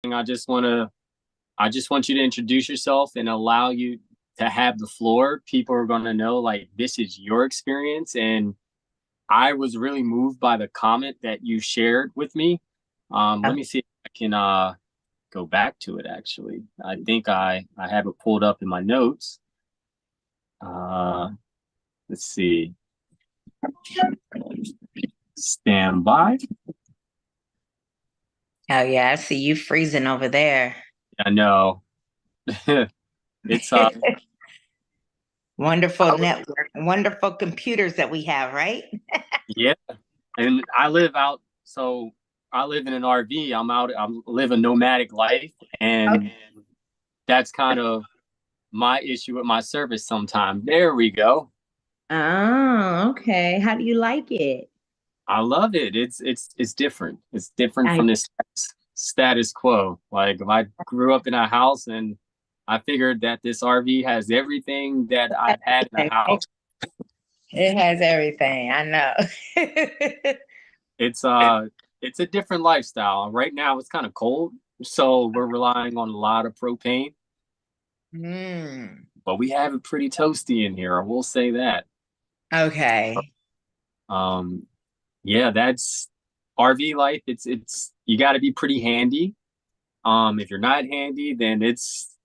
thing, I just want you to introduce yourself and allow you to have the floor. People are going to know like this is your experience. And I was really moved by the comment that you shared with me. Let me see if I can go back to it actually. I think I have it pulled up in my notes. Let's see. Stand by. Oh yeah, I see you freezing over there. I know. It's Wonderful network, wonderful computers that we have, right? yeah. And I live in an RV. I live a nomadic life, and Okay. that's kind of my issue with my service sometimes. There we go. Oh, okay. How do you like it? I love it. It's different. It's different I from this status quo. Like if I grew up in a house and I figured that this RV has everything that I've had in a house. It has everything. I know. It's it's a different lifestyle. Right now it's kind of cold, so we're relying on a lot of propane. Mm, But we have it pretty toasty in here. I will say that. okay. Um, yeah, that's RV life. It's you got to be pretty handy. If you're not handy, then it's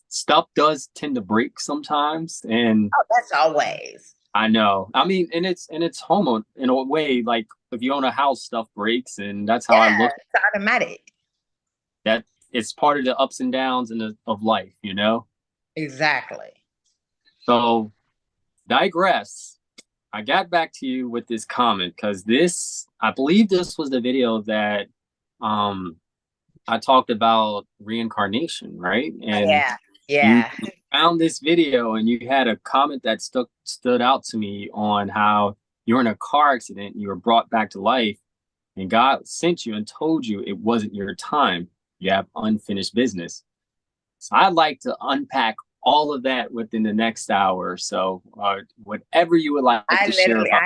stuff does tend to break sometimes, and Oh, that's always. I know. I mean, and it's home in a way. Like if you own a house, stuff breaks, and that's how I Yeah, look. it's automatic. That it's part of the ups and downs of life, you know. Exactly. So digress. I got back to you with this comment because I believe this was the video that um, I talked about reincarnation, right? And Yeah. you Yeah. found this video and you had a comment that stood out to me on how you're in a car accident, you were brought back to life, and God sent you and told you it wasn't your time. You have unfinished business. So I'd like to unpack all of that within the next hour. So, whatever you would like to share about.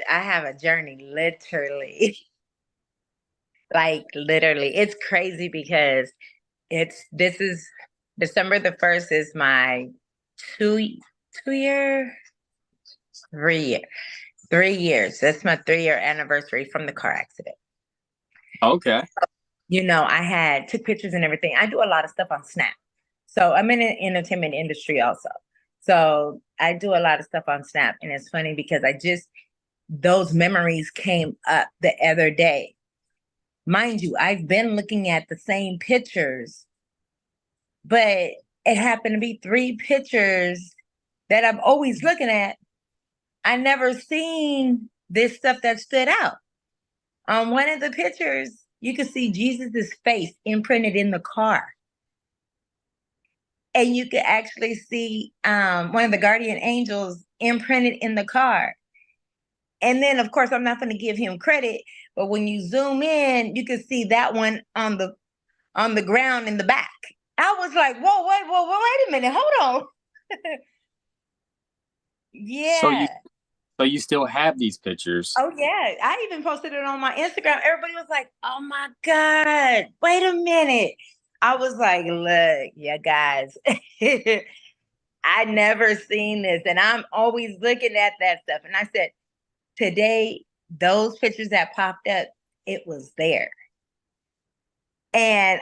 I have a journey, literally. Like literally. It's crazy because this is December the 1st is my two 2 year, 3 year, 3 years. That's my 3 year anniversary from the car accident. Okay. I had took pictures and everything. I do a lot of stuff on Snap. So I'm in the entertainment industry also. So I do a lot of stuff on Snap. And it's funny because those memories came up the other day. Mind you, I've been looking at the same pictures, but it happened to be three pictures that I'm always looking at. I never seen this stuff that stood out. On one of the pictures, you could see Jesus's face imprinted in the car. And you could actually see one of the guardian angels imprinted in the car. And then, of course, I'm not going to give him credit, but when you zoom in, you can see that one on the ground in the back. I was like, whoa, wait a minute, hold on. So you Yeah. so you still have these pictures. Oh yeah. I even posted it on my Instagram. Everybody was like, oh my God, wait a minute. I was like, look, yeah, guys. I never seen this. And I'm always looking at that stuff. And I said, today, those pictures that popped up, it was there. And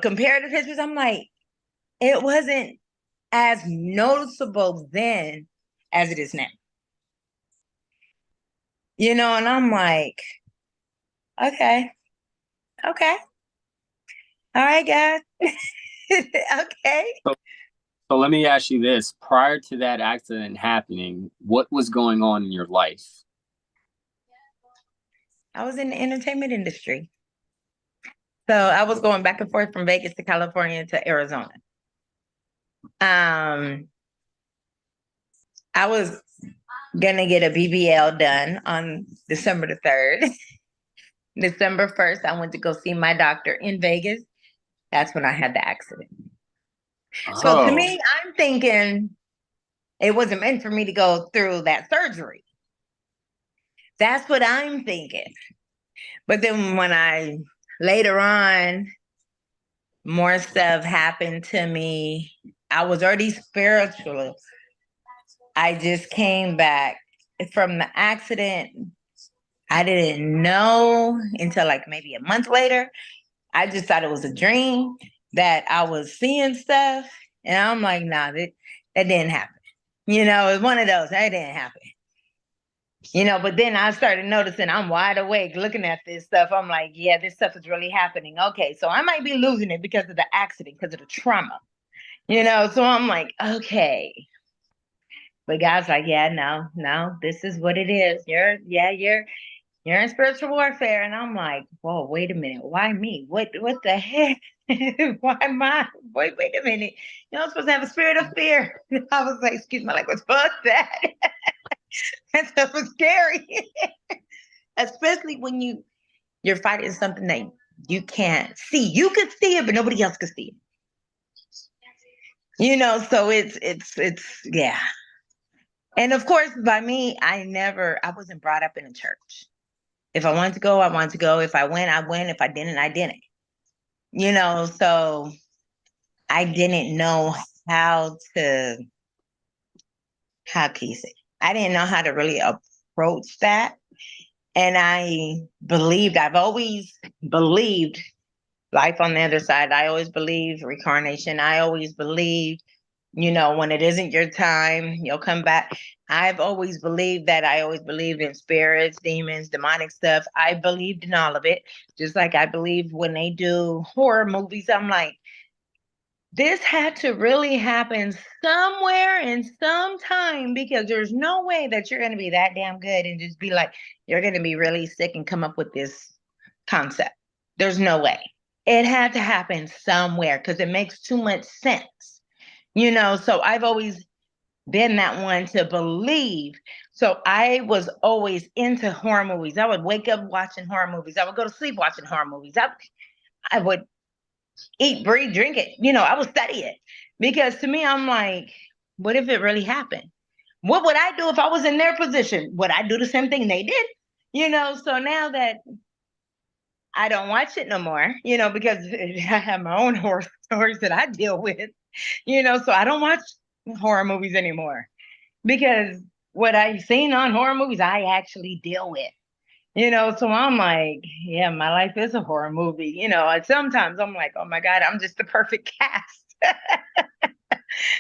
compared to pictures, I'm like, it wasn't as noticeable then as it is now. And I'm like, okay, okay. All right, guys. Okay. So, so let me ask you this. Prior to that accident happening, what was going on in your life? I was in the entertainment industry. So I was going back and forth from Vegas to California to Arizona. Um, I was gonna get a BBL done on December the 3rd. December 1st, I went to go see my doctor in Vegas. That's when I had the accident. So to Oh, me, I'm thinking it wasn't meant for me to go through that surgery. That's what I'm thinking. But then when I later on more stuff happened to me. I was already spiritual. I just came back from the accident. I didn't know until like maybe a month later. I just thought it was a dream that I was seeing stuff. And I'm like, nah, that didn't happen. You know, it's one of those, that didn't happen. You know, but then I started noticing I'm wide awake looking at this stuff. I'm like, yeah, this stuff is really happening. Okay, so I might be losing it because of the accident, because of the trauma. You know, so I'm like, okay. But God's like, yeah, no, this is what it is. You're in spiritual warfare. And I'm like, whoa, wait a minute. Why me? What the heck? Why am I? Wait a minute. You're not supposed to have a spirit of fear. I was like, excuse my language, fuck that. That stuff was scary. Especially when you're fighting something that you can't see. You could see it, but nobody else could see it. You know, so it's yeah. And of course, by me, I wasn't brought up in a church. If I wanted to go, I wanted to go. If I went, I went. If I didn't, I didn't. You know, so I didn't know how to, how can you say? I didn't know how to really approach that. And I've always believed life on the other side. I always believed reincarnation. I always believed, you know, when it isn't your time, you'll come back. I've always believed that. I always believed in spirits, demons, demonic stuff. I believed in all of it. Just like I believe when they do horror movies, I'm like, this had to really happen somewhere in some time, because there's no way that you're going to be that damn good and just be like, you're going to be really sick and come up with this concept. There's no way. It had to happen somewhere because it makes too much sense. You know, so I've always been that one to believe. So I was always into horror movies. I would wake up watching horror movies. I would go to sleep watching horror movies. I would eat, breathe, drink it. You know, I would study it, because to me, I'm like, what if it really happened? What would I do if I was in their position? Would I do the same thing they did? You know, so now that I don't watch it no more, you know, because I have my own horror stories that I deal with, you know, so I don't watch horror movies anymore, because what I've seen on horror movies, I actually deal with. You know, so I'm like, yeah, my life is a horror movie. You know, and sometimes I'm like, oh my God, I'm just the perfect cast.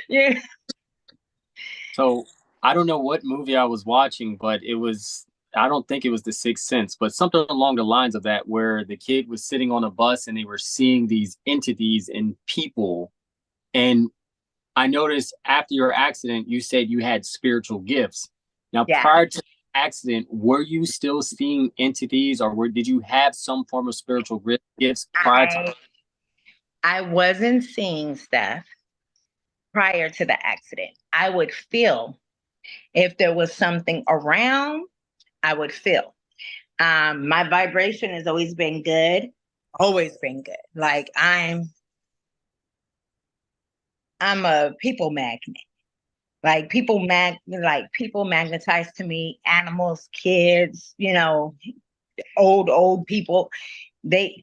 Yeah. So I don't know what movie I was watching, but I don't think it was The Sixth Sense, but something along the lines of that, where the kid was sitting on a bus and they were seeing these entities and people. And I noticed after your accident, you said you had spiritual gifts. Now, Yeah. prior to the accident, were you still seeing entities, or did you have some form of spiritual gifts prior to? I wasn't seeing stuff prior to the accident. I would feel if there was something around, I would feel. My vibration has always been good. Like I'm a people magnet. Like people magnetize to me, animals, kids, you know, old people.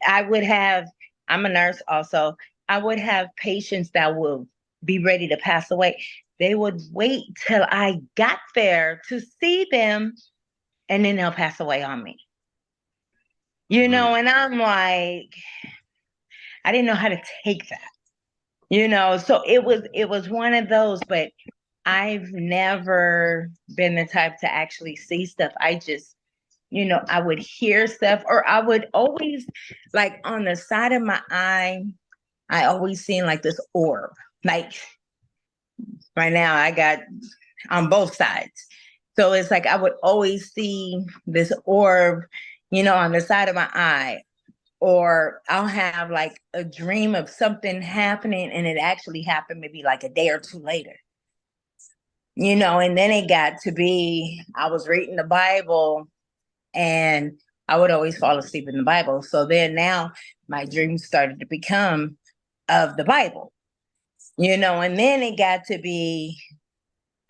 I would have, I'm a nurse also. I would have patients that will be ready to pass away. They would wait till I got there to see them, and then they'll pass away on me. You know, and I'm like, I didn't know how to take that. You know, so it was one of those, but I've never been the type to actually see stuff. I just, you know, I would hear stuff, or I would always, like on the side of my eye, I always seen like this orb. Like right now, I got on both sides. So it's like I would always see this orb, you know, on the side of my eye. Or I'll have like a dream of something happening and it actually happened maybe like a day or two later. You know, and then it got to be, I was reading the Bible and I would always fall asleep in the Bible. So then now my dreams started to become of the Bible, you know, and then it got to be,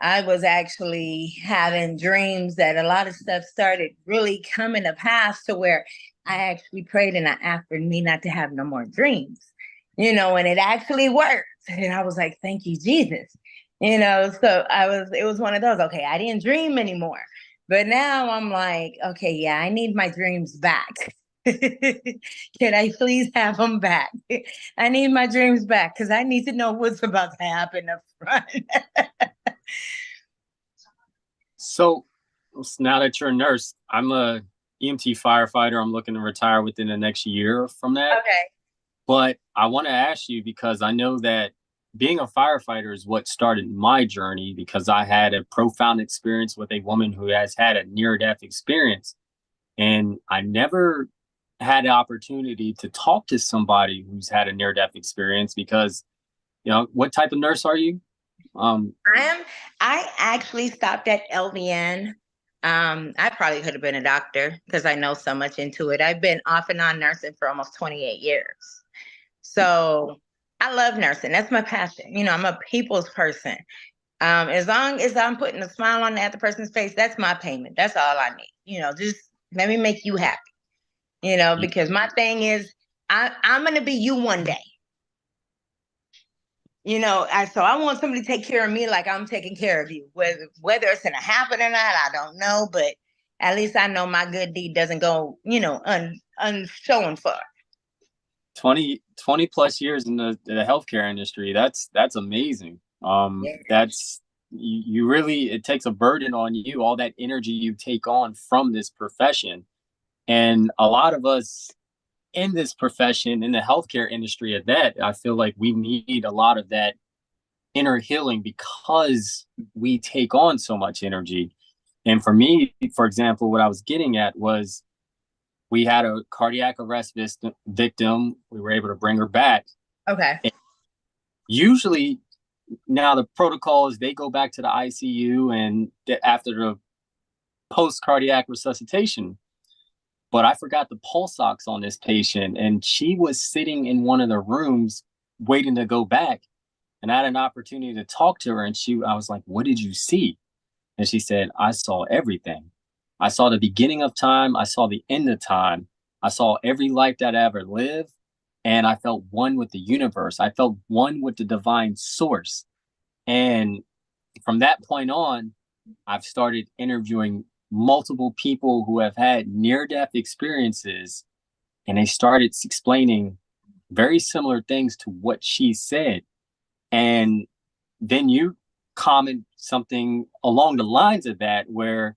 I was actually having dreams that a lot of stuff started really coming to pass, to where I actually prayed and I asked for me not to have no more dreams. and it actually worked. And I was like, thank you, Jesus. So it was one of those, okay, I didn't dream anymore. But now I'm like, okay, yeah, I need my dreams back. Can I please have them back? I need my dreams back because I need to know what's about to happen up front. So now that you're a nurse, I'm a EMT firefighter. I'm looking to retire within the next year from that. Okay. But I want to ask you because I know that being a firefighter is what started my journey because I had a profound experience with a woman who has had a near death experience. And I never had the opportunity to talk to somebody who's had a near death experience because, what type of nurse are you? Um, I actually stopped at LVN. I probably could have been a doctor because I know so much into it. I've been off and on nursing for almost 28 years. So I love nursing. That's my passion. I'm a people's person. As long as I'm putting a smile on the other person's face, that's my payment. That's all I need. Just let me make you happy. Because my thing is, I'm gonna be you one day. So I want somebody to take care of me like I'm taking care of you. Whether it's gonna happen or not, I don't know, but at least I know my good deed doesn't go, unshown for. 20 plus years in the healthcare industry. That's amazing. Yeah. That's you really, it takes a burden on you, all that energy you take on from this profession. And a lot of us in this profession, in the healthcare industry at that, I feel like we need a lot of that inner healing because we take on so much energy. And for me, for example, what I was getting at was we had a cardiac arrest victim. We were able to bring her back. Okay. And usually, now the protocol is they go back to the ICU and after the post cardiac resuscitation. But I forgot the pulse ox on this patient, and she was sitting in one of the rooms waiting to go back. And I had an opportunity to talk to her, and I was like, "What did you see?" And she said, "I saw everything. I saw the beginning of time. I saw the end of time. I saw every life that I ever lived. And I felt one with the universe. I felt one with the divine source." And from that point on, I've started interviewing multiple people who have had near death experiences. And they started explaining very similar things to what she said. And then you comment something along the lines of that, where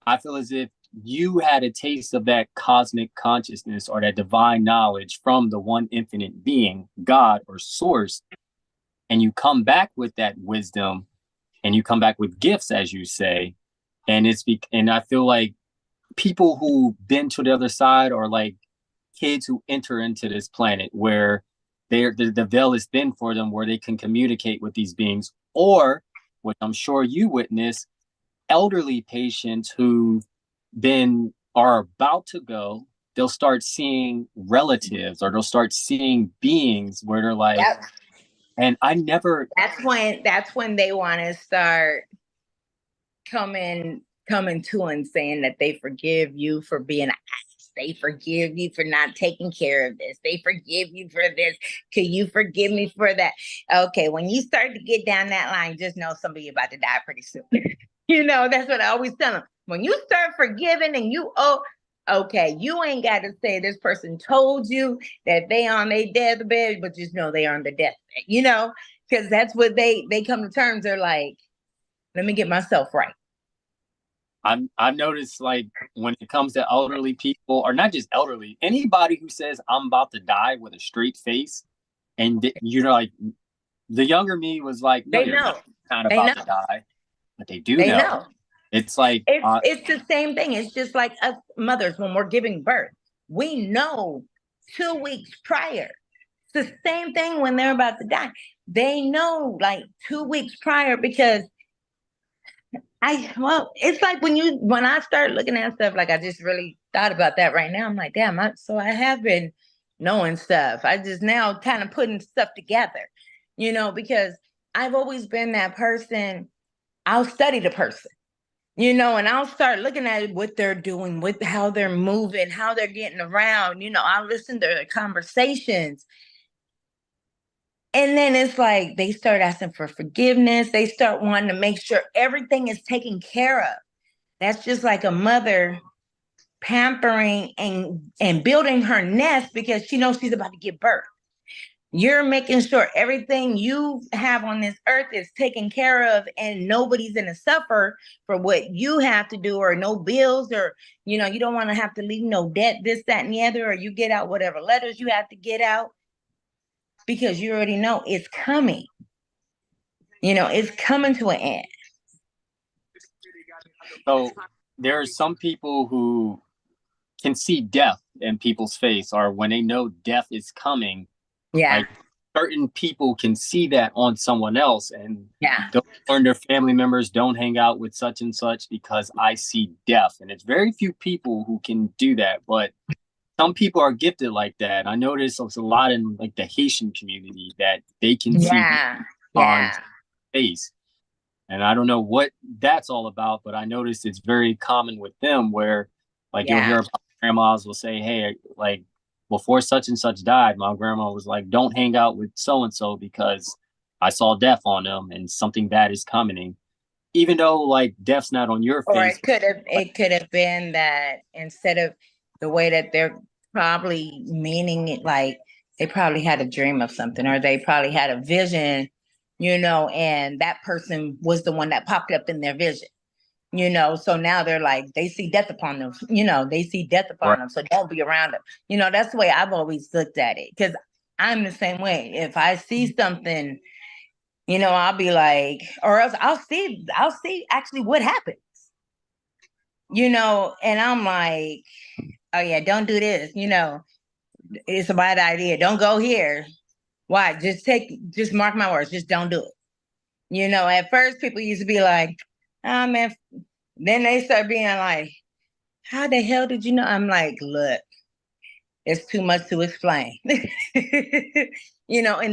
I feel as if you had a taste of that cosmic consciousness or that divine knowledge from the one infinite being, God or source, and you come back with that wisdom and you come back with gifts, as you say. And I feel like people who've been to the other side are like kids who enter into this planet where the veil is thin for them, where they can communicate with these beings, or what I'm sure you witness, elderly patients who then are about to go. They'll start seeing relatives or they'll start seeing beings where they're like, Yep. and I never. That's when they want to start coming to and saying that they forgive you for being they forgive you for not taking care of this. They forgive you for this. Can you forgive me for that? Okay, when you start to get down that line, just know somebody about to die pretty soon. That's what I always tell them. When you start forgiving and okay, you ain't got to say this person told you that they on their deathbed, but just know they are on the deathbed, because that's what they come to terms. They're like, let me get myself right. I've noticed, like, when it comes to elderly people, or not just elderly, anybody who says I'm about to die with a straight face, and like the younger me was like, no, you're not about to die, but they do know. It's like it's the same thing. It's just like us mothers when we're giving birth. We know 2 weeks prior. It's the same thing when they're about to die. They know like 2 weeks prior because it's like when I start looking at stuff, like I just really thought about that right now. I'm like, damn, so I have been knowing stuff. I just now kind of putting stuff together, because I've always been that person. I'll study the person, and I'll start looking at what they're doing, with how they're moving, how they're getting around. I'll listen to their conversations. And then it's like they start asking for forgiveness. They start wanting to make sure everything is taken care of. That's just like a mother pampering and building her nest because she knows she's about to give birth. You're making sure everything you have on this earth is taken care of and nobody's going to suffer for what you have to do, or no bills, or, you don't want to have to leave no debt, this, that, and the other, or you get out whatever letters you have to get out because you already know it's coming. It's coming to an end. So there are some people who can see death in people's face, or when they know death is coming, Yeah. like certain people can see that on someone else, and Yeah. they'll warn their family members, don't hang out with such and such because I see death. And it's very few people who can do that, but some people are gifted like that. I notice there's a lot in like the Haitian community that they can see Yeah. on Yeah. face. And I don't know what that's all about, but I noticed it's very common with them where like you'll Yeah. hear about grandmas will say, hey, like before such and such died, my grandma was like, don't hang out with so and so because I saw death on them and something bad is coming. Even though like death's not on your Or face. it could have been that instead of the way that they're probably meaning it, like they probably had a dream of something, or they probably had a vision, and that person was the one that popped up in their vision. So now they're like, they see death upon them, they see death upon Right. them. So don't be around them. That's the way I've always looked at it. Cause I'm the same way. If I see something, I'll be like, or else I'll see actually what happened, and I'm like, oh yeah, don't do this. It's a bad idea. Don't go here. Why? Just mark my words. Just don't do it. At first people used to be like, oh man. Then they start being like, how the hell did you know? I'm like, look, it's too much to explain. And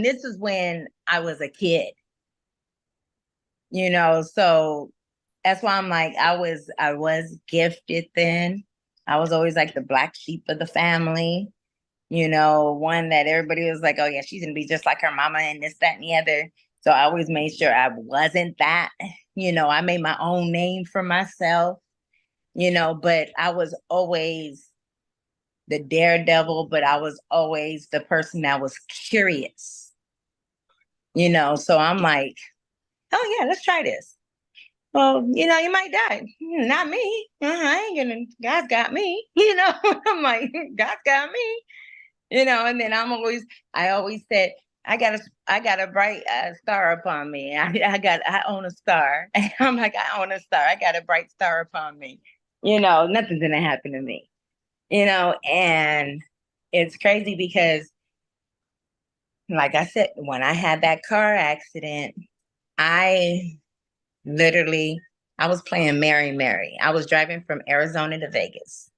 this is when I was a kid, so that's why I'm like, I was gifted then. I was always like the black sheep of the family, one that everybody was like, oh yeah, she's gonna be just like her mama and this, that, and the other. So I always made sure I wasn't that. I made my own name for myself, but I was always the daredevil, but I was always the person that was curious, so I'm like, oh yeah, let's try this. Well, you might die. Not me. I ain't gonna, God's got me, I'm like, God's got me, and then I always said, I got a bright star upon me. I own a star. I'm like, I own a star. I got a bright star upon me. Nothing's gonna happen to me. And it's crazy because, like I said, when I had that car accident, I literally, I was playing Mary Mary. I was driving from Arizona to Vegas.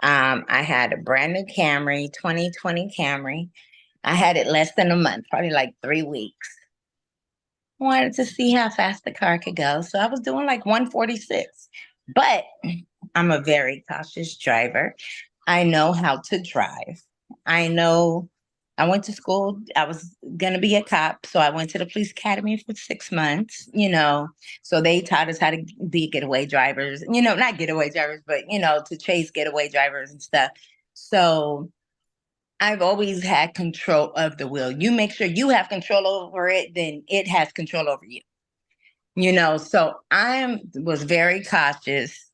I had a brand new Camry, 2020 Camry. I had it less than a month, probably like 3 weeks. Wanted to see how fast the car could go. So I was doing like 146. But I'm a very cautious driver. I know how to drive. I went to school. I was going to be a cop. So I went to the police academy for 6 months, So they taught us how to be getaway drivers, not getaway drivers, but, to chase getaway drivers and stuff. So I've always had control of the wheel. You make sure you have control over it, then it has control over you. So I was very cautious.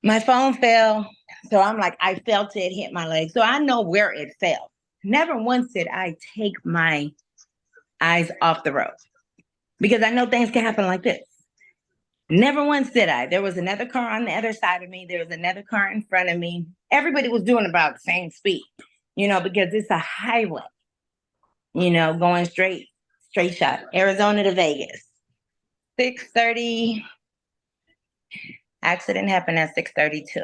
My phone fell. So I'm like, I felt it hit my leg. So I know where it fell. Never once did I take my eyes off the road because I know things can happen like this. Never once did I. There was another car on the other side of me. There was another car in front of me. Everybody was doing about the same speed, because it's a highway, going straight shot, Arizona to Vegas. 6:30, accident happened at 6:32.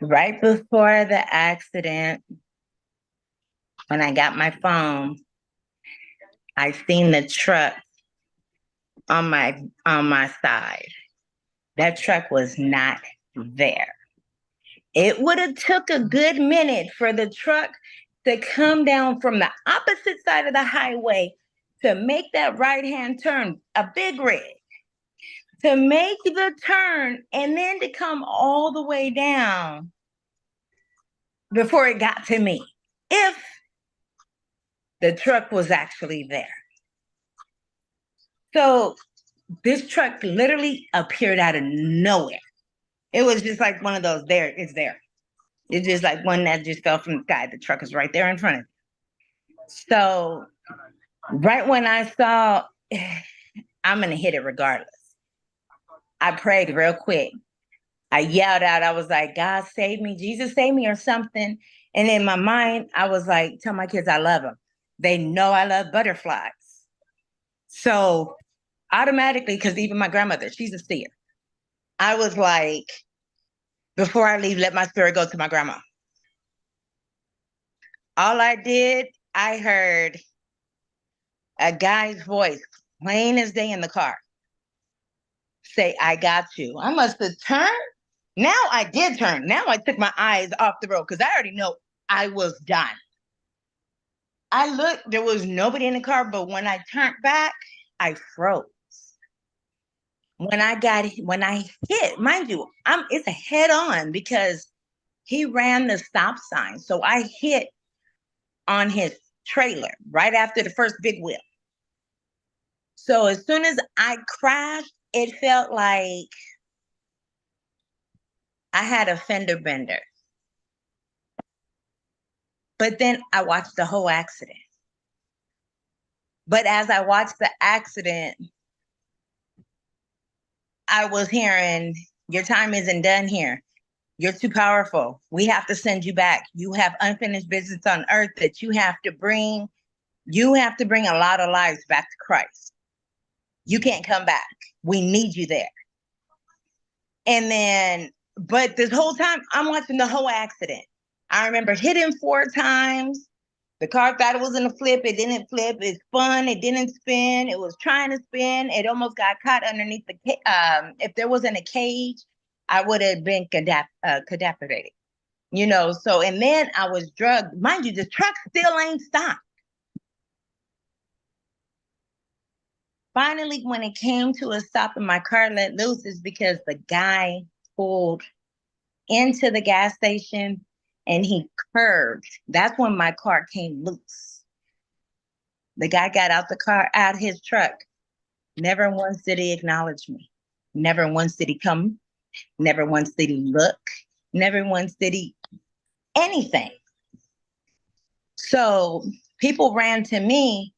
Right before the accident, when I got my phone, I seen the truck on my side. That truck was not there. It would have took a good minute for the truck to come down from the opposite side of the highway to make that right-hand turn, a big rig, to make the turn and then to come all the way down before it got to me, if the truck was actually there. So this truck literally appeared out of nowhere. It was just like one of those, there, it's there. It's just like one that just fell from the sky. The truck is right there in front of me. So right when I saw, I'm going to hit it regardless, I prayed real quick. I yelled out, I was like, God save me, Jesus save me, or something. And in my mind, I was like, tell my kids I love them. They know I love butterflies. So automatically, because even my grandmother, she's a seer, I was like, before I leave, let my spirit go to my grandma. All I did, I heard a guy's voice, plain as day in the car, say, I got you. I must have turned. Now I did turn. Now I took my eyes off the road because I already know I was done. I looked, there was nobody in the car, but when I turned back, I froze. When I hit, mind you, it's a head on because he ran the stop sign. So I hit on his trailer right after the first big wheel. So as soon as I crashed, it felt like I had a fender bender. But then I watched the whole accident. But as I watched the accident, I was hearing, your time isn't done here. You're too powerful. We have to send you back. You have unfinished business on earth that you have to bring. You have to bring a lot of lives back to Christ. You can't come back. We need you there. And then, but this whole time, I'm watching the whole accident. I remember hitting 4 times. The car thought it was gonna flip. It didn't flip. It spun. It didn't spin. It was trying to spin. It almost got caught underneath the if there wasn't a cage, I would have been cadaver, you know. So, and then I was drugged. Mind you, the truck still ain't stopped. Finally, when it came to a stop and my car let loose, is because the guy pulled into the gas station and he curved. That's when my car came loose. The guy got out the car, out his truck. Never once did he acknowledge me. Never once did he come. Never once did he look. Never once did he anything. So people ran to me.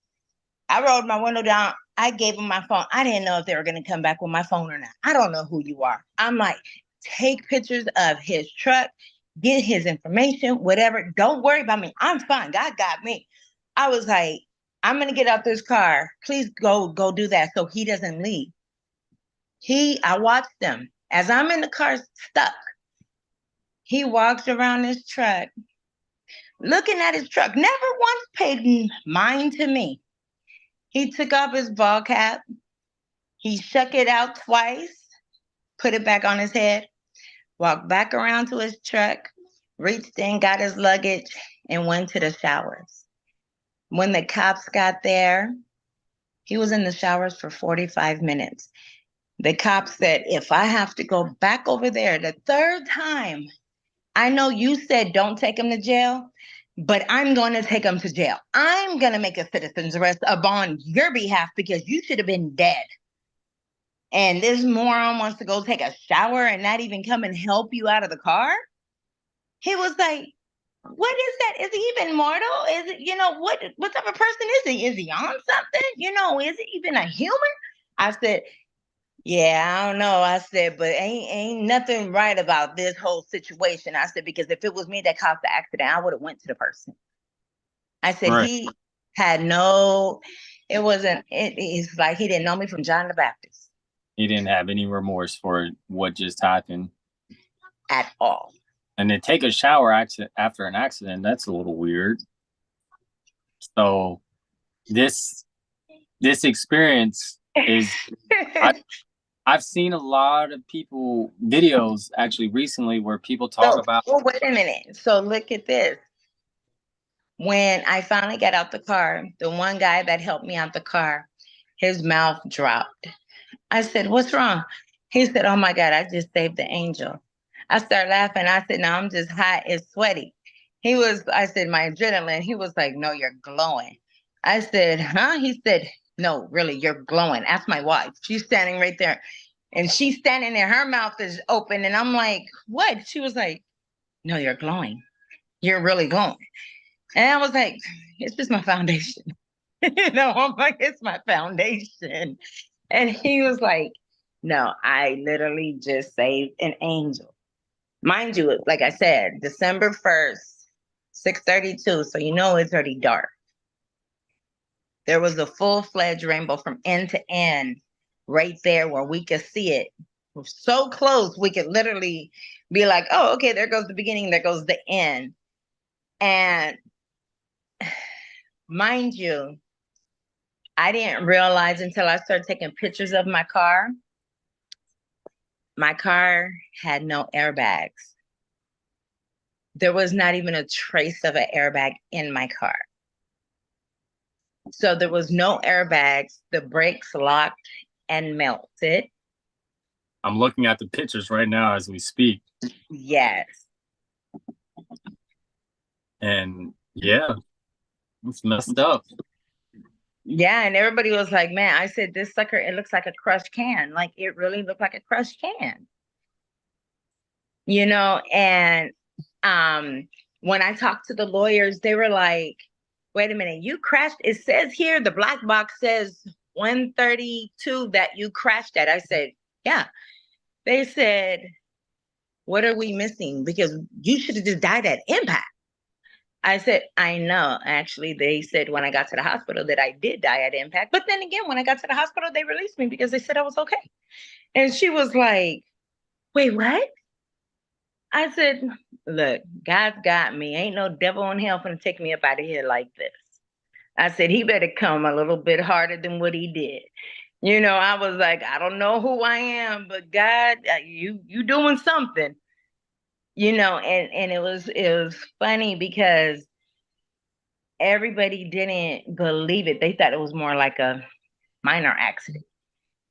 I rolled my window down. I gave him my phone. I didn't know if they were going to come back with my phone or not. I don't know who you are. I'm like, take pictures of his truck, get his information, whatever. Don't worry about me. I'm fine. God got me. I was like, I'm going to get out this car. Please go do that so he doesn't leave. I watched him. As I'm in the car stuck, he walks around his truck, looking at his truck, never once paid mind to me. He took off his ball cap. He shook it out twice, put it back on his head, walked back around to his truck, reached in, got his luggage, and went to the showers. When the cops got there, he was in the showers for 45 minutes. The cops said, if I have to go back over there the 3rd time, I know you said don't take him to jail, but I'm going to take him to jail. I'm going to make a citizen's arrest upon your behalf because you should have been dead. And this moron wants to go take a shower and not even come and help you out of the car? He was like, what is that? Is he even mortal? Is it, what type of person is he? Is he on something? Is it even a human? I said, yeah, I don't know. I said, but ain't nothing right about this whole situation. I said, because if it was me that caused the accident, I would have went to the person. I said, right. He had it's like he didn't know me from John the Baptist. He didn't have any remorse for what just happened. At all. And to take a shower after an accident, that's a little weird. So this experience is... I've seen a lot of videos actually recently where people talk about... Well, wait a minute. So look at this. When I finally got out the car, the one guy that helped me out the car, his mouth dropped. I said, "What's wrong?" He said, "Oh my God, I just saved the angel." I started laughing. I said, "No, I'm just hot and sweaty." I said, "My adrenaline." He was like, "No, you're glowing." I said, "Huh?" He said, "No, really, you're glowing." Ask my wife. She's standing right there. And she's standing there, her mouth is open. And I'm like, "What?" She was like, "No, you're glowing. You're really glowing." And I was like, "It's just my foundation." I'm like, "It's my foundation." And he was like, "No, I literally just saved an angel." Mind you, like I said, December 1st, 6:32. So it's already dark. There was a full-fledged rainbow from end to end right there where we could see it. So close, we could literally be like, "Oh, okay, there goes the beginning, there goes the end." And mind you, I didn't realize until I started taking pictures of my car. My car had no airbags. There was not even a trace of an airbag in my car. So there was no airbags. The brakes locked and melted. I'm looking at the pictures right now as we speak. Yes. And yeah, it's messed up. Yeah, and everybody was like, "Man," I said, "This sucker, it looks like a crushed can." Like, it really looked like a crushed can. And when I talked to the lawyers, they were like, "Wait a minute, you crashed. It says here, the black box says 132 that you crashed at." I said, "Yeah." They said, "What are we missing? Because you should have just died at impact." I said, "I know." Actually, they said when I got to the hospital that I did die at impact. But then again, when I got to the hospital, they released me because they said I was okay. And she was like, "Wait, what?" I said, "Look, God's got me. Ain't no devil in hell gonna take me up out of here like this." I said, "He better come a little bit harder than what he did." I was like, "I don't know who I am, but God, you doing something." And it was funny because everybody didn't believe it. They thought it was more like a minor accident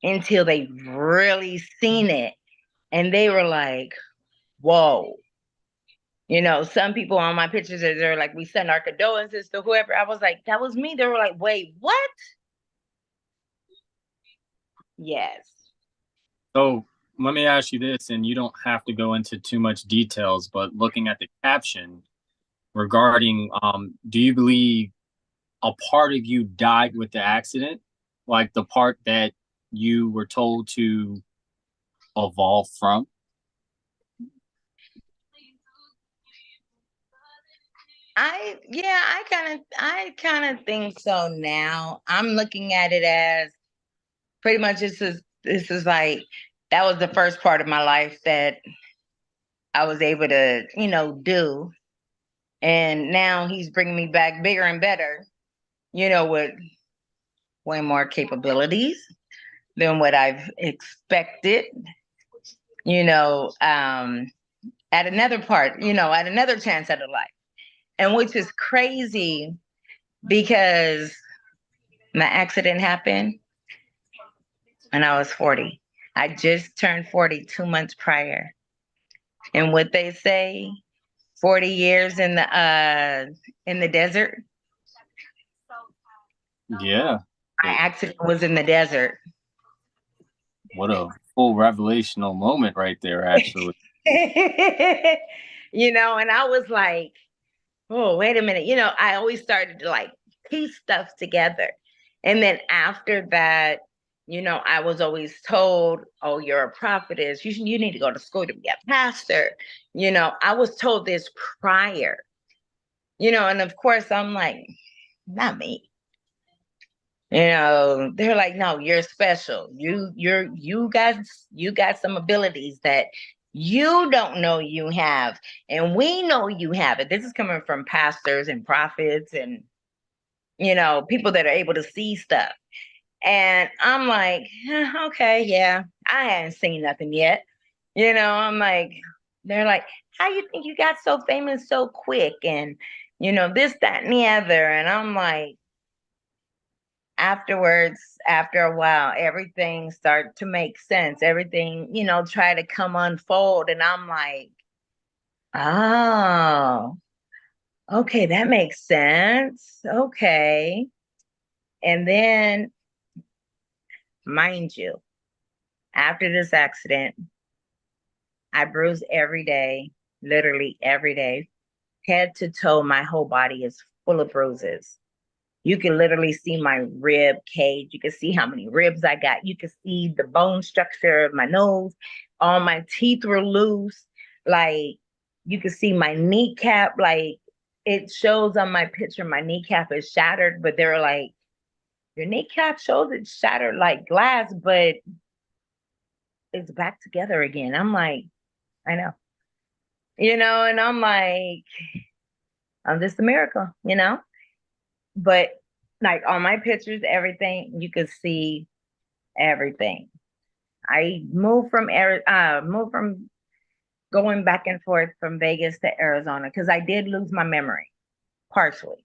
until they really seen it. And they were like, "Whoa." Some people on my pictures, they're like, "We send our condolences to whoever." I was like, "That was me." They were like, "Wait, what?" Yes. So let me ask you this, and you don't have to go into too much details, but looking at the caption regarding, do you believe a part of you died with the accident? Like the part that you were told to evolve from? I kind of think so now. I'm looking at it as pretty much this is like that was the first part of my life that I was able to, do. And now he's bringing me back bigger and better, with way more capabilities than what I've expected, you know, um, at another part, at another chance at a life. And which is crazy because my accident happened when I was 40. I just turned 40 2 months prior. And what they say, 40 years in the desert. Yeah. My accident was in the desert. What a full revelational moment right there, actually. And I was like, "Oh, wait a minute." I always started to like piece stuff together. And then after that, I was always told, "Oh, you're a prophetess. You need to go to school to be a pastor." I was told this prior, and of course I'm like, "Not me." They're like, "No, you're special. You got some abilities that you don't know you have, and we know you have it." This is coming from pastors and prophets and people that are able to see stuff. And I'm like, Okay, yeah, I hadn't seen nothing yet. I'm like, they're like, "How you think you got so famous so quick?" And this, that, and the other. And I'm like, afterwards, after a while, everything started to make sense. Everything, try to come unfold. And I'm like, oh, okay, that makes sense. Okay. And then, mind you, after this accident, I bruise every day, literally every day, head to toe. My whole body is full of bruises. You can literally see my rib cage. You can see how many ribs I got. You can see the bone structure of my nose. All my teeth were loose. Like, you can see my kneecap. Like, it shows on my picture, my kneecap is shattered, but they're like, your kneecap shows it's shattered like glass, but it's back together again. I'm like, I know, and I'm like, I'm just a miracle. But like on my pictures, everything, you could see everything. I moved from going back and forth from Vegas to Arizona because I did lose my memory partially.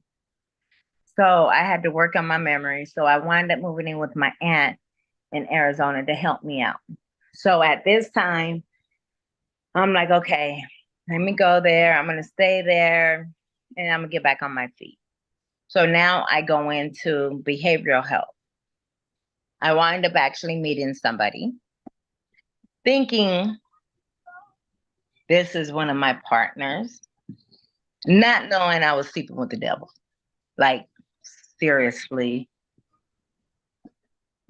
So I had to work on my memory. So I wound up moving in with my aunt in Arizona to help me out. So at this time, I'm like, okay, let me go there. I'm going to stay there and I'm going to get back on my feet. So now I go into behavioral health. I wind up actually meeting somebody, thinking this is one of my partners, not knowing I was sleeping with the devil. Like, seriously,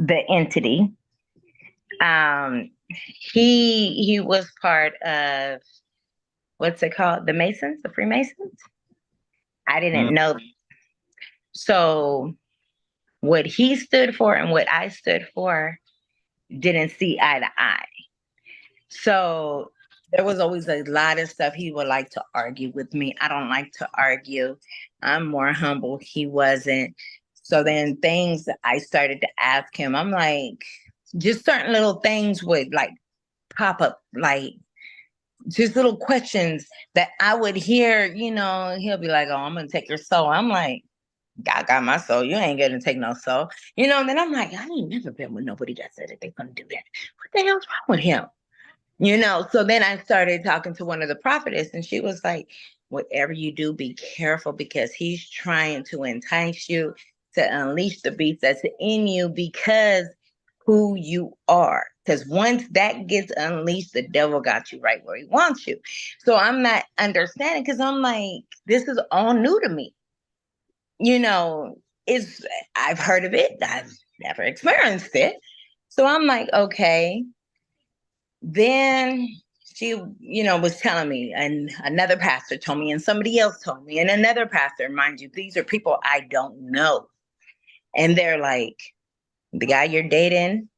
the entity. He was part of, what's it called? The Masons, the Freemasons? I didn't know. So what he stood for and what I stood for didn't see eye to eye. So there was always a lot of stuff he would like to argue with me. I don't like to argue. I'm more humble. He wasn't. So then things I started to ask him, I'm like, just certain little things would like pop up, like just little questions that I would hear, he'll be like, oh, I'm going to take your soul. I'm like, God got my soul. You ain't going to take no soul. And then I'm like, I ain't never been with nobody that said that they're going to do that. What the hell's wrong with him? So then I started talking to one of the prophetess and she was like, whatever you do, be careful because he's trying to entice you to unleash the beast that's in you because who you are. Because once that gets unleashed, the devil got you right where he wants you. So I'm not understanding because I'm like, this is all new to me. I've heard of it. I've never experienced it. So I'm like, okay. Then she, was telling me, and another pastor told me, and somebody else told me, and another pastor, mind you, these are people I don't know. And they're like, the guy you're dating,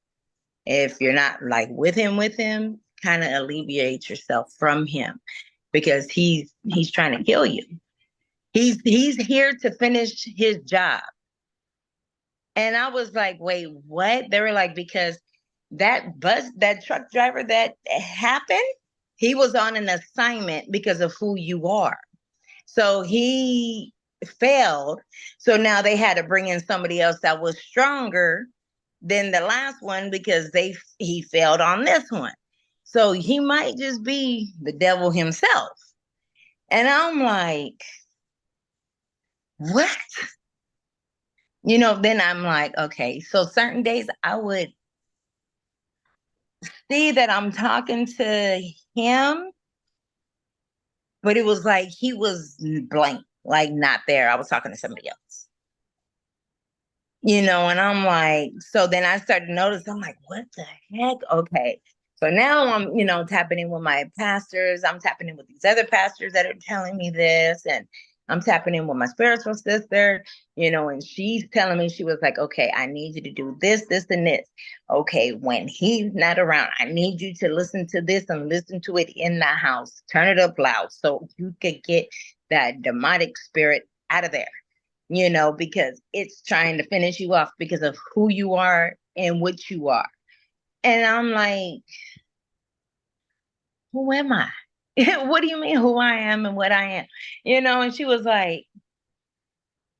if you're not like with him, kind of alleviate yourself from him because he's trying to kill you. He's here to finish his job. And I was like, wait, what? They were like, because that truck driver that happened, he was on an assignment because of who you are. So he failed. So now they had to bring in somebody else that was stronger than the last one because he failed on this one. So he might just be the devil himself. And I'm like, what? Then I'm like, okay. So certain days I would see that I'm talking to him, but it was like he was blank, like not there. I was talking to somebody else. And I'm like, so then I started to notice, I'm like, what the heck? Okay. So now I'm, tapping in with my pastors. I'm tapping in with these other pastors that are telling me this. And I'm tapping in with my spiritual sister, and she's telling me, she was like, okay, I need you to do this, this, and this. Okay, when he's not around, I need you to listen to this and listen to it in the house. Turn it up loud so you could get that demonic spirit out of there, because it's trying to finish you off because of who you are and what you are. And I'm like, who am I? What do you mean who I am and what I am? And she was like,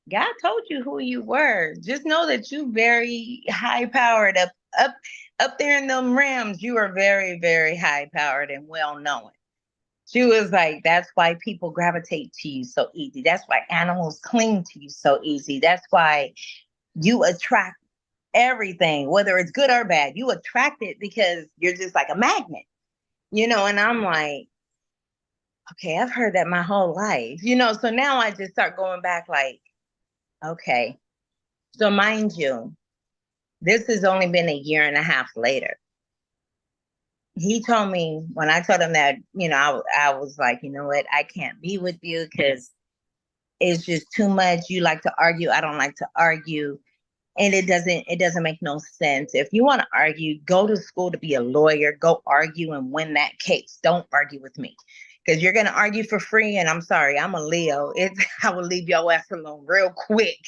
God told you who you were. Just know that you very high powered up there in them realms. You are very, very high powered and well known. She was like, that's why people gravitate to you so easy. That's why animals cling to you so easy. That's why you attract everything, whether it's good or bad. You attract it because you're just like a magnet, and I'm like, okay, I've heard that my whole life, so now I just start going back like, okay. So mind you, this has only been a year and a half later. He told me when I told him that, I was like, you know what, I can't be with you because it's just too much. You like to argue. I don't like to argue. And it doesn't make no sense. If you want to argue, go to school to be a lawyer, go argue and win that case. Don't argue with me. Because you're gonna argue for free. And I'm sorry, I'm a Leo. I will leave your ass alone real quick.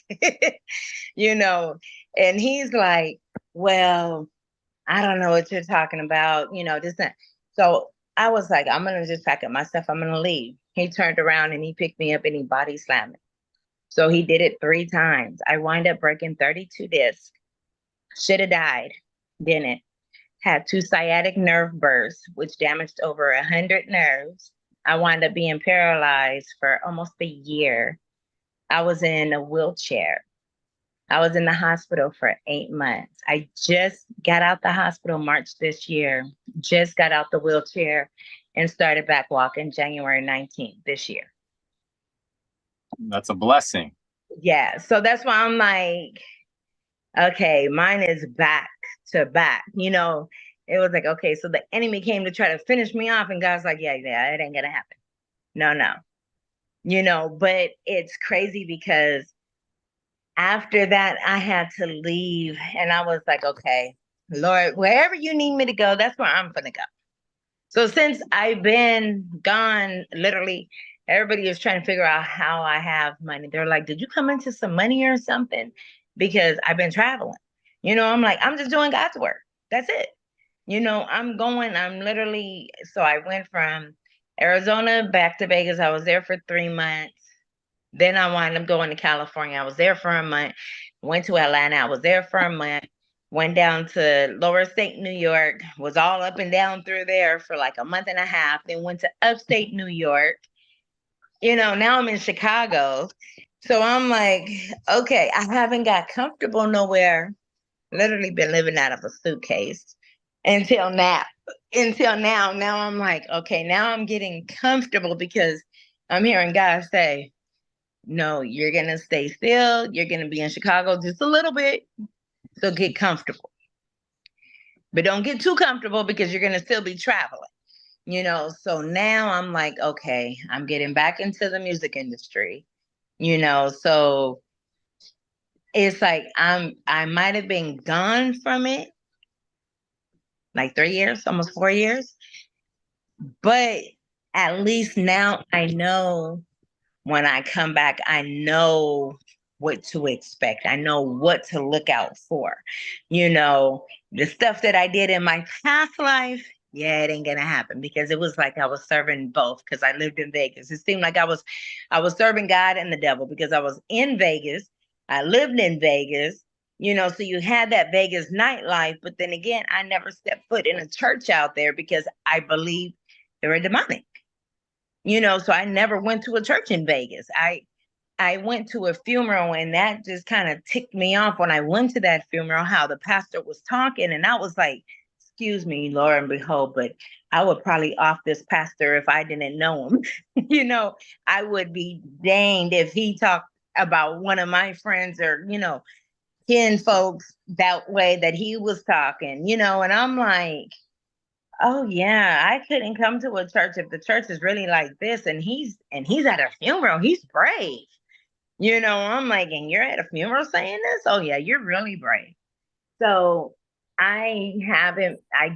you know. And he's like, well, I don't know what you're talking about, this that. So I was like, I'm gonna just pack up my stuff, I'm gonna leave. He turned around and he picked me up and he body slammed me. So he did it 3 times. I wind up breaking 32 discs. Should have died, didn't. Had 2 sciatic nerve bursts, which damaged over 100 nerves. I wound up being paralyzed for almost a year. I was in a wheelchair. I was in the hospital for 8 months. I just got out the hospital March this year, just got out the wheelchair and started back walking January 19th this year. That's a blessing. Yeah. So that's why I'm like, okay, mine is back to back. It was like, okay, so the enemy came to try to finish me off, and God's like, yeah, it ain't gonna happen. No, no. But it's crazy because after that, I had to leave, and I was like, okay, Lord, wherever you need me to go, that's where I'm gonna go. So since I've been gone, literally, everybody is trying to figure out how I have money. They're like, did you come into some money or something? Because I've been traveling. I'm like, I'm just doing God's work. That's it. I'm literally, so I went from Arizona back to Vegas. I was there for 3 months. Then I wound up going to California. I was there for a month. Went to Atlanta. I was there for a month. Went down to Lower State New York. Was all up and down through there for like a month and a half. Then went to Upstate New York. Now I'm in Chicago. So I'm like, okay, I haven't got comfortable nowhere. Literally been living out of a suitcase until now. Now I'm like, okay, now I'm getting comfortable because I'm hearing God say, no, you're going to stay still. You're going to be in Chicago just a little bit. So get comfortable. But don't get too comfortable because you're going to still be traveling. So now I'm like, okay, I'm getting back into the music industry. So it's like I might have been gone from it like 3 years, almost 4 years. But at least now I know when I come back, I know what to expect. I know what to look out for. The stuff that I did in my past life, yeah, it ain't gonna happen because it was like I was serving both because I lived in Vegas. It seemed like I was serving God and the devil because I was in Vegas. I lived in Vegas. So you had that Vegas nightlife, but then again, I never stepped foot in a church out there because I believe they were demonic. So I never went to a church in Vegas. I went to a funeral and that just kind of ticked me off when I went to that funeral, how the pastor was talking. And I was like, excuse me, Lord and behold, but I would probably off this pastor if I didn't know him. I would be danged if he talked about one of my friends or, kin folks that way that he was talking, and I'm like, oh yeah, I couldn't come to a church if the church is really like this and he's at a funeral. He's brave. I'm like, and you're at a funeral saying this? Oh yeah, you're really brave. So I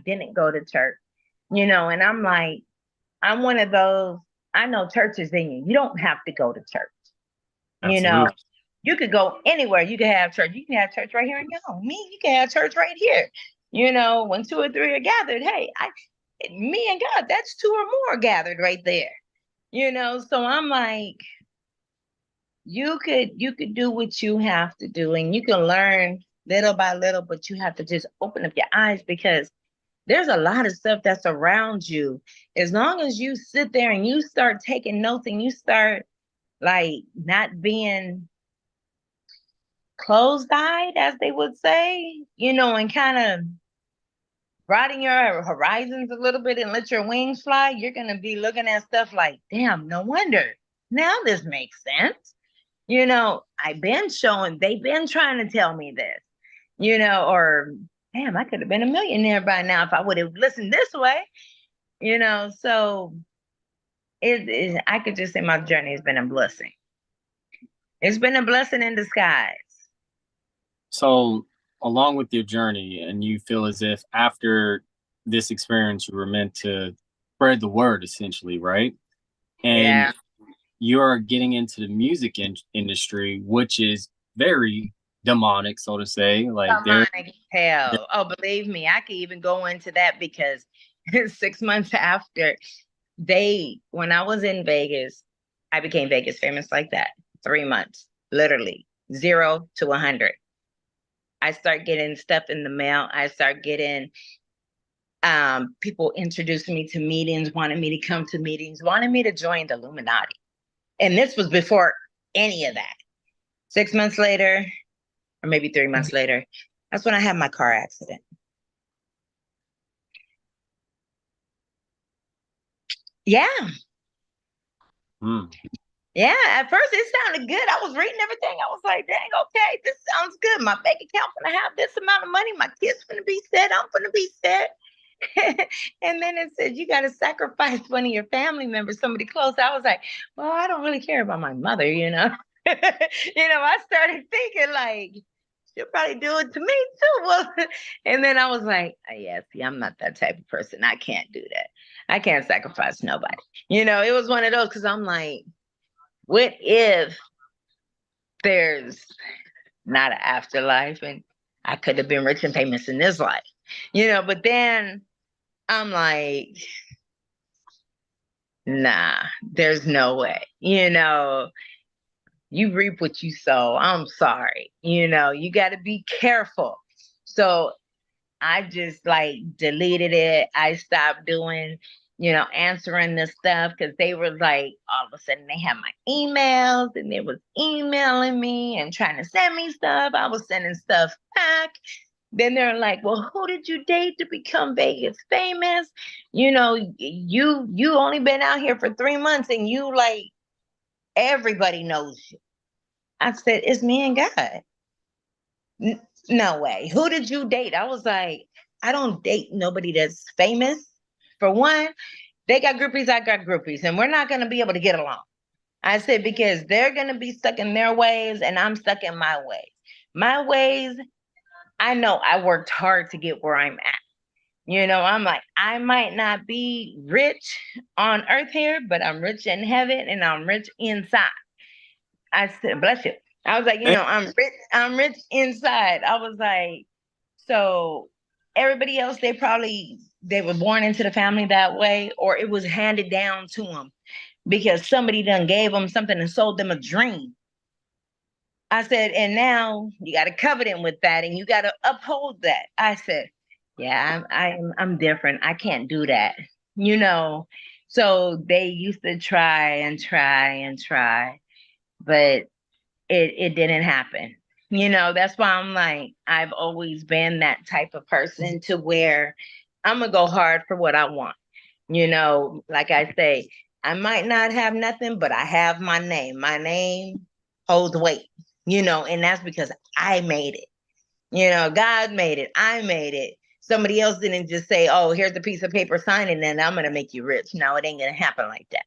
didn't go to church, and I'm like, I'm one of those, I know church is in you. You don't have to go to church. Absolutely. You could go anywhere. You can have church. You can have church right here in your home. Me, you can have church right here. When 2 or 3 are gathered, hey, me and God, that's 2 or more gathered right there. So I'm like, you could do what you have to do, and you can learn little by little, but you have to just open up your eyes, because there's a lot of stuff that's around you. As long as you sit there and you start taking notes and you start like not being closed-eyed, as they would say, and kind of broaden your horizons a little bit and let your wings fly, you're going to be looking at stuff like, damn, no wonder. Now this makes sense. They've been trying to tell me this, or damn, I could have been a millionaire by now if I would have listened this way, so I could just say my journey has been a blessing. It's been a blessing in disguise. So, along with your journey, and you feel as if after this experience, you were meant to spread the word, essentially, right? And Yeah. you're getting into the music industry, which is very demonic, so to say. Like Demonic hell. Oh, believe me, I could even go into that, because 6 months after when I was in Vegas, I became Vegas famous like that. 3 months, literally 0 to 100. I start getting stuff in the mail. I start getting people introducing me to meetings, wanting me to come to meetings, wanting me to join the Illuminati. And this was before any of that. 6 months later, or maybe 3 months later, that's when I had my car accident. Yeah. hmm. Yeah. At first it sounded good. I was reading everything. I was like, dang, okay, this sounds good. My bank account's gonna have this amount of money. My kid's gonna be set. I'm gonna be set. And then it said, you got to sacrifice one of your family members, somebody close. I was like, well, I don't really care about my mother. I started thinking like, she'll probably do it to me too. Well, and then I was like, yeah, see, I'm not that type of person. I can't do that. I can't sacrifice nobody. It was one of those, because I'm like, what if there's not an afterlife, and I could have been rich and famous in this life, but then I'm like, nah, there's no way. You reap what you sow. I'm sorry. You got to be careful. So I just like deleted it. I stopped doing, answering this stuff, because they were like, all of a sudden they had my emails and they was emailing me and trying to send me stuff. I was sending stuff back. Then they're like, well, who did you date to become Vegas famous? You only been out here for 3 months, and you like, everybody knows you. I said, it's me and God. No way. Who did you date? I was like, I don't date nobody that's famous. For one, they got groupies, I got groupies, and we're not going to be able to get along. I said, because they're going to be stuck in their ways and I'm stuck in my ways. My ways, I know I worked hard to get where I'm at. I'm like, I might not be rich on earth here, but I'm rich in heaven and I'm rich inside. I said, bless you. I was like, I'm rich inside. I was like, so everybody else, they were born into the family that way, or it was handed down to them because somebody done gave them something and sold them a dream. I said, and now you got to covenant with that and you got to uphold that. I said, yeah, I'm different. I can't do that. So they used to try and try and try, but it didn't happen. That's why I'm like, I've always been that type of person to where I'm gonna go hard for what I want. Like I say, I might not have nothing, but I have my name. My name holds weight, and that's because I made it. God made it. I made it. Somebody else didn't just say, oh, here's a piece of paper, sign it, and then I'm gonna make you rich. No, it ain't gonna happen like that.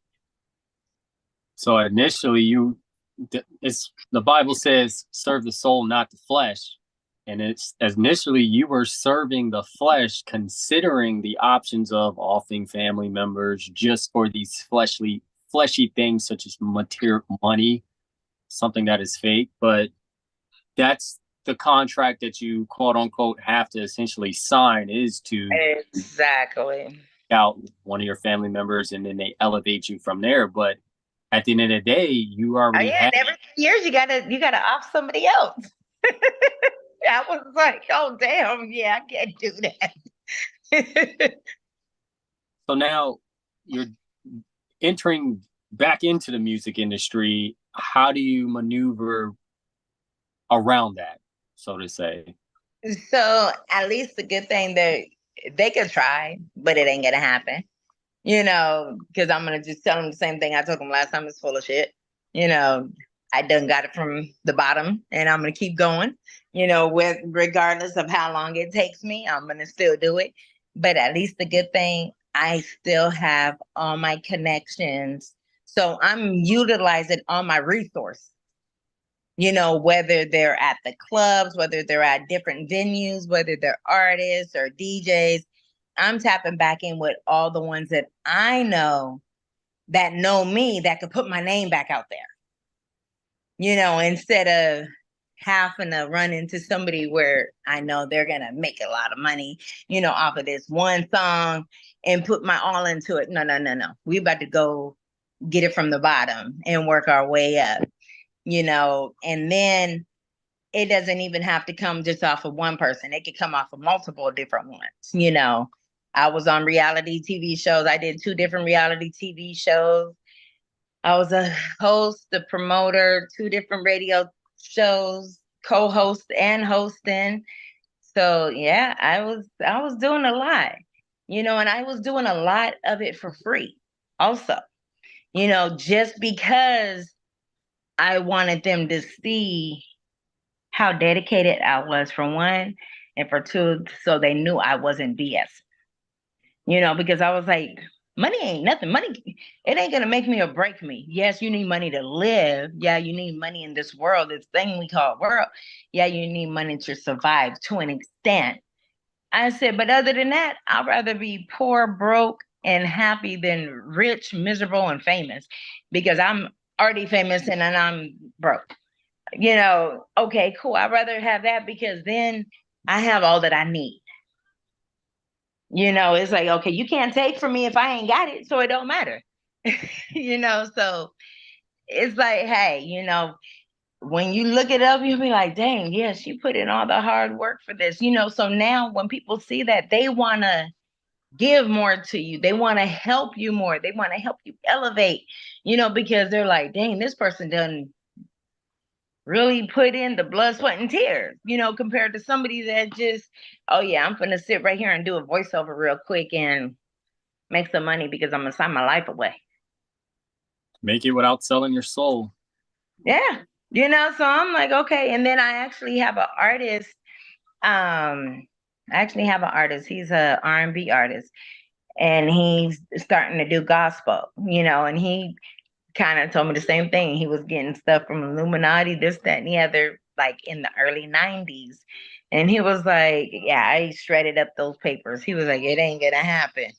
So initially, it's the Bible says, serve the soul, not the flesh. And it's initially you were serving the flesh, considering the options of offing family members just for these fleshy things such as material money, something that is fake. But that's the contract that you quote unquote have to essentially sign, is to Exactly. out one of your family members and then they elevate you from there. But at the end of the day, you Oh already yeah, had. and every 2 years you gotta off somebody else. I was like, oh damn, yeah, I can't do that. So now you're entering back into the music industry. How do you maneuver around that, so to say? So at least the good thing that they could try, but it ain't gonna happen. Because I'm gonna just tell them the same thing I told them last time. It's full of shit. You know, I done got it from the bottom, and I'm gonna keep going. With regardless of how long it takes me, I'm gonna still do it. But at least the good thing, I still have all my connections, so I'm utilizing all my resources. Whether they're at the clubs, whether they're at different venues, whether they're artists or DJs, I'm tapping back in with all the ones that I that know me, that could put my name back out there, instead of having to run into somebody where I know they're going to make a lot of money, off of this one song and put my all into it. No, no, no, no. We about to go get it from the bottom and work our way up, and then it doesn't even have to come just off of one person. It could come off of multiple different ones. I was on reality TV shows. I did 2 different reality TV shows. I was a host, a promoter, 2 different radio shows, co-host and hosting. So yeah, I was doing a lot, and I was doing a lot of it for free also, just because I wanted them to see how dedicated I was, for one, and for two, so they knew I wasn't BS. Because I was like, money ain't nothing. Money, it ain't gonna make me or break me. Yes, you need money to live. Yeah, you need money in this world, this thing we call world. Yeah, you need money to survive to an extent. I said, but other than that, I'd rather be poor, broke, and happy than rich, miserable, and famous, because I'm already famous and then I'm broke. Okay, cool. I'd rather have that, because then I have all that I need. It's like, okay, you can't take from me if I ain't got it, so it don't matter. So it's like, hey, when you look it up, you'll be like, dang, yeah, she put in all the hard work for this. So now when people see that, they want to give more to you. They want to help you more. They want to help you elevate, because they're like, dang, this person done really put in the blood, sweat, and tears, compared to somebody that just, oh yeah, I'm gonna sit right here and do a voiceover real quick and make some money because I'm gonna sign my life away. Make it without selling your soul. Yeah. So I'm like, okay. And then I actually have an artist. I actually have an artist. He's a R&B artist, and he's starting to do gospel, and he kind of told me the same thing. He was getting stuff from Illuminati, this, that, and the other, like in the early 90s. And he was like, yeah, I shredded up those papers. He was like, it ain't gonna happen.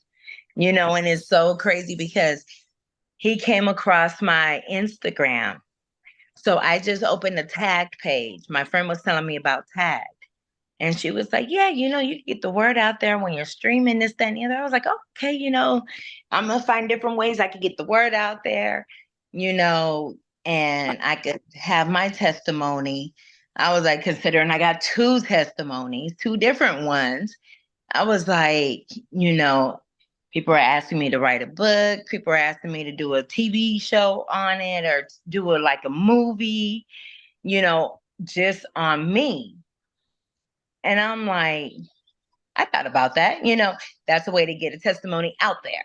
And it's so crazy because he came across my Instagram. So I just opened a tagged page. My friend was telling me about tag. And she was like, yeah, you get the word out there when you're streaming this, that, and the other. I was like, okay, I'm going to find different ways I could get the word out there, you know, and I could have my testimony. I was like, considering I got 2 testimonies, 2 different ones. I was like, people are asking me to write a book. People are asking me to do a TV show on it, or do like a movie, just on me. And I'm like, I thought about that. That's a way to get a testimony out there.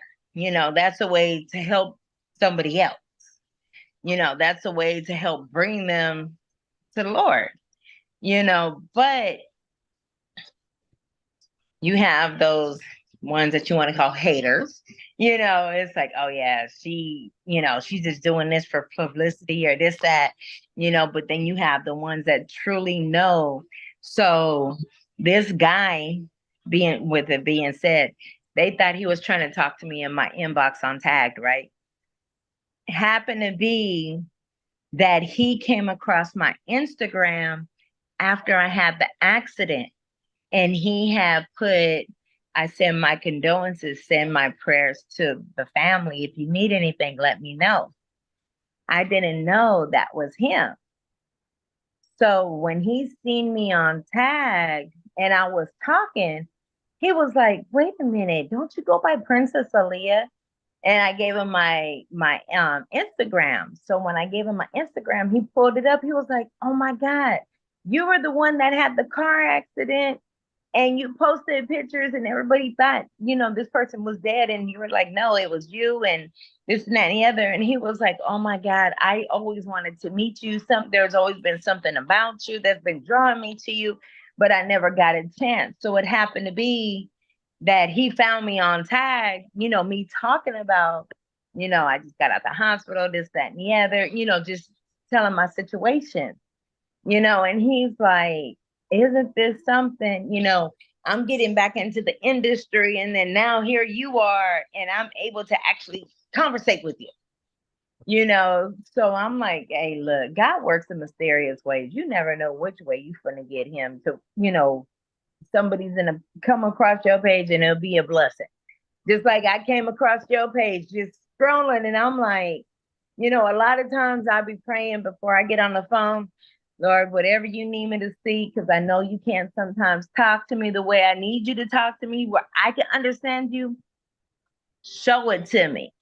That's a way to help somebody else. That's a way to help bring them to the Lord, but you have those ones that you want to call haters. It's like, oh yeah, she's just doing this for publicity or this, that, but then you have the ones that truly know. So this guy, being said, they thought he was trying to talk to me in my inbox on tagged, right? Happened to be that he came across my Instagram after I had the accident, and he had put, I send my condolences, send my prayers to the family. If you need anything, let me know. I didn't know that was him. So when he seen me on tag and I was talking, he was like, wait a minute, don't you go by Princess Aaliyah? And I gave him my Instagram. So when I gave him my Instagram, he pulled it up. He was like, oh my God, you were the one that had the car accident and you posted pictures and everybody thought, this person was dead. And you were like, no, it was you and this and that and the other. And he was like, oh my God, I always wanted to meet you. There's always been something about you that's been drawing me to you, but I never got a chance. So it happened to be that he found me on tag, me talking about, I just got out the hospital, this, that, and the other, just telling my situation, and he's like, isn't this something, I'm getting back into the industry and then now here you are and I'm able to actually conversate with you. So I'm like, hey, look, God works in mysterious ways. You never know which way you're going to get him to, somebody's going to come across your page and it'll be a blessing. Just like I came across your page, just scrolling and I'm like, a lot of times I'll be praying before I get on the phone. Lord, whatever you need me to see, because I know you can't sometimes talk to me the way I need you to talk to me, where I can understand you, show it to me.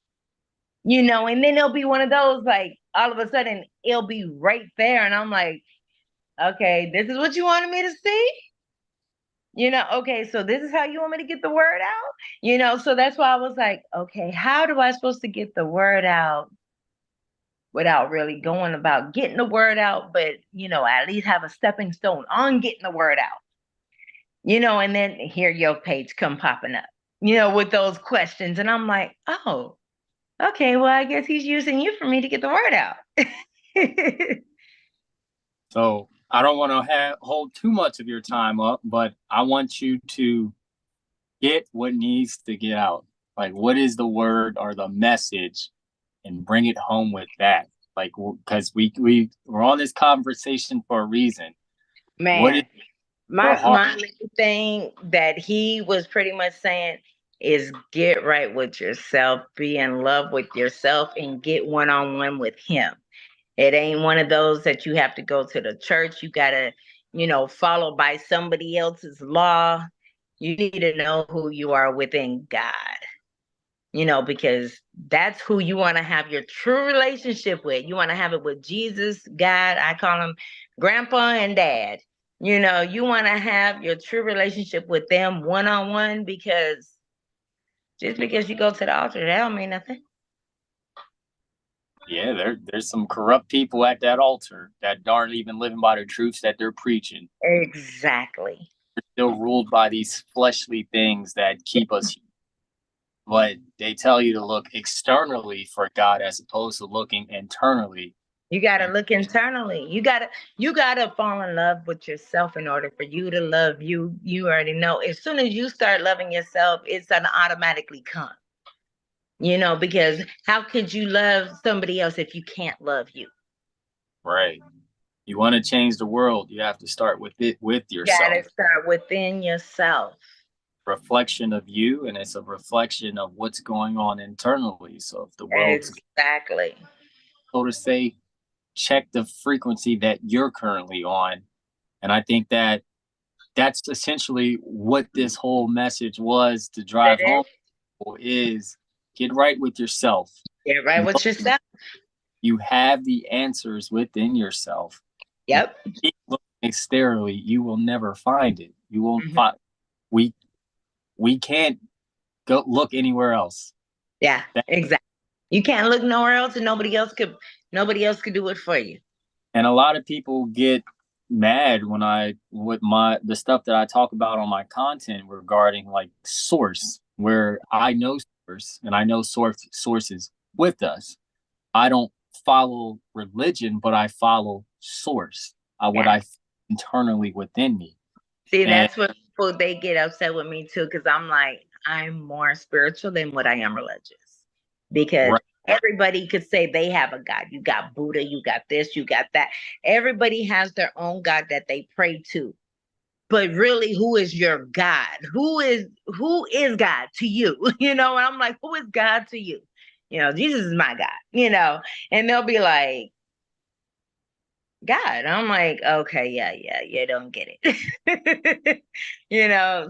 And then it'll be one of those, like, all of a sudden, it'll be right there. And I'm like, okay, this is what you wanted me to see? Okay, so this is how you want me to get the word out? So that's why I was like, okay, how do I supposed to get the word out without really going about getting the word out, but, at least have a stepping stone on getting the word out, and then hear your page come popping up, with those questions. And I'm like, oh, okay, well, I guess he's using you for me to get the word out. So I don't want to hold too much of your time up, but I want you to get what needs to get out. Like, what is the word or the message, and bring it home with that. Like, because we're on this conversation for a reason. Man, what is my thing that he was pretty much saying is get right with yourself, be in love with yourself, and get one-on-one with him. It ain't one of those that you have to go to the church. You gotta, follow by somebody else's law. You need to know who you are within God. Because that's who you want to have your true relationship with. You want to have it with Jesus, God. I call him grandpa and dad. You want to have your true relationship with them one-on-one, because just because you go to the altar, that don't mean nothing. Yeah, there's some corrupt people at that altar that aren't even living by the truths that they're preaching. Exactly. They're still ruled by these fleshly things that keep us. But they tell you to look externally for God as opposed to looking internally. You got to look internally. You got to fall in love with yourself in order for you to love you. You already know. As soon as you start loving yourself, it's going to automatically come. Because how could you love somebody else if you can't love you? Right. You want to change the world, you have to start with yourself. You got to start within yourself. Reflection of you, and it's a reflection of what's going on internally. So if the world's exactly, so to say, check the frequency that you're currently on. And I think that's essentially what this whole message was to drive home is get right with yourself. Get right with yourself. You have the answers within yourself. Yep. If you keep looking externally, you will never find it. You won't find. We can't go look anywhere else. Yeah, exactly. You can't look nowhere else, and nobody else could do it for you. And a lot of people get mad when the stuff that I talk about on my content regarding like source, where I know source and I know sources with us. I don't follow religion, but I follow source, what I internally within me. See, that's what people, they get upset with me too, because I'm like, I'm more spiritual than what I am religious. Because everybody could say they have a God. You got Buddha, you got this, you got that. Everybody has their own God that they pray to. But really, who is your God? Who is God to you? And I'm like, who is God to you? Jesus is my God, and they'll be like, God. I'm like, okay, yeah, yeah, you don't get it.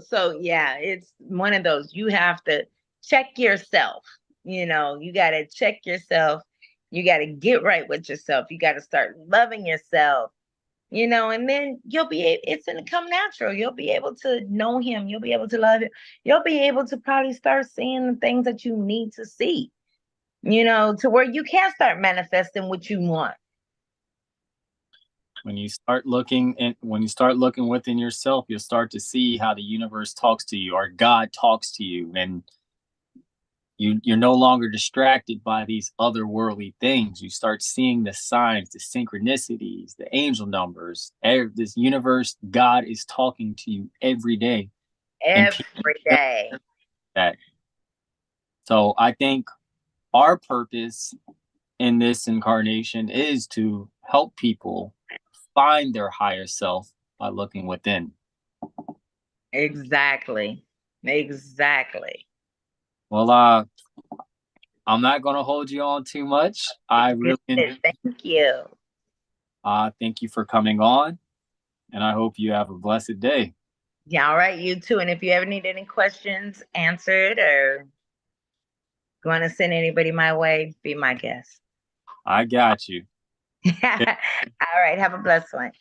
So yeah, it's one of those, you have to check yourself. You got to check yourself. You got to get right with yourself. You got to start loving yourself, and then it's going to come natural. You'll be able to know him. You'll be able to love him. You'll be able to probably start seeing the things that you need to see, to where you can start manifesting what you want. When you start looking within yourself, you'll start to see how the universe talks to you or God talks to you, and you're no longer distracted by these otherworldly things. You start seeing the signs, the synchronicities, the angel numbers. This universe, God is talking to you every day, and Every people day. that. So I think our purpose in this incarnation is to help people find their higher self by looking within. Exactly. Exactly. Well, I'm not going to hold you on too much. I really Thank you. thank you for coming on, and I hope you have a blessed day. Yeah, all right, you too. And if you ever need any questions answered or you want to send anybody my way, be my guest. I got you. All right, have a blessed one.